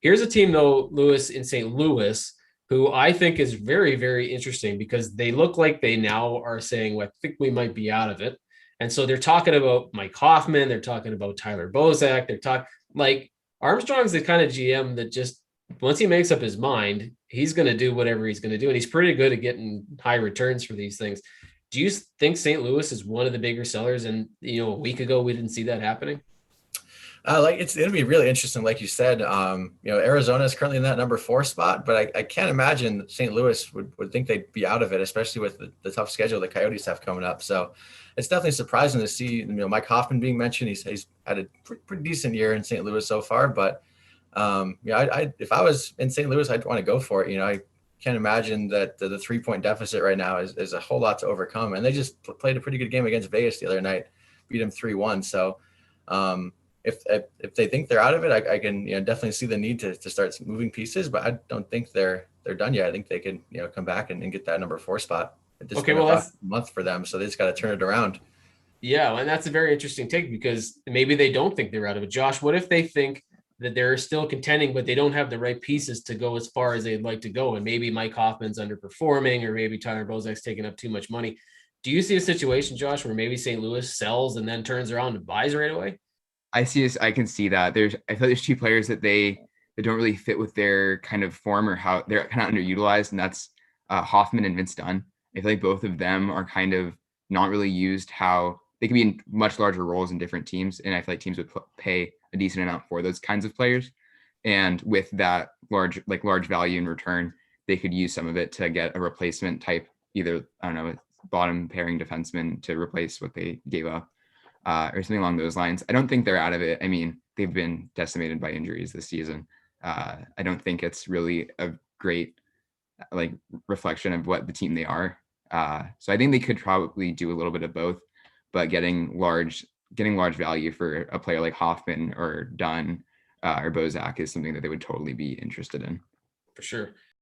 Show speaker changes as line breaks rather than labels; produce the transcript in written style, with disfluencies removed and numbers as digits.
Here's a team though, Lewis, in St. Louis, who I think is very, very interesting because they look like they now are saying, well, I think we might be out of it. And so they're talking about Mike Hoffman, they're talking about Tyler Bozak, they're talking like Armstrong's the kind of GM that just once he makes up his mind, he's going to do whatever he's going to do. And he's pretty good at getting high returns for these things. Do you think St. Louis is one of the bigger sellers? And, a week ago, we didn't see that happening.
It'll be really interesting, like you said. Arizona is currently in that number 4 spot, but I can't imagine St. Louis would think they'd be out of it, especially with the tough schedule the Coyotes have coming up. So it's definitely surprising to see Mike Hoffman being mentioned. He's had a pretty decent year in St. Louis so far, but if I was in St. Louis, I'd want to go for it. I can't imagine that the 3-point deficit right now is a whole lot to overcome, and they just played a pretty good game against Vegas the other night, beat them 3-1. So. If they think they're out of it, I can definitely see the need to start moving pieces, but I don't think they're done yet. I think they can come back and get that number 4 spot. It's just been a rough month for them, so they just got to turn it around.
Yeah, and that's a very interesting take because maybe they don't think they're out of it. Josh, what if they think that they're still contending, but they don't have the right pieces to go as far as they'd like to go, and maybe Mike Hoffman's underperforming, or maybe Tyler Bozak's taking up too much money? Do you see a situation, Josh, where maybe St. Louis sells and then turns around and buys right away?
I can see that. I feel like there's 2 players that don't really fit with their kind of form or how they're kind of underutilized, and that's Hoffman and Vince Dunn. I feel like both of them are kind of not really used how they can be in much larger roles in different teams, and I feel like teams would pay a decent amount for those kinds of players. And with that large value in return, they could use some of it to get a replacement type, either, I don't know, bottom pairing defenseman to replace what they gave up. Or something along those lines. I don't think they're out of it. I mean, they've been decimated by injuries this season. I don't think it's really a great reflection of what the team they are. So I think they could probably do a little bit of both, but getting large value for a player like Hoffman or Dunn or Bozak is something that they would totally be interested in.
For sure.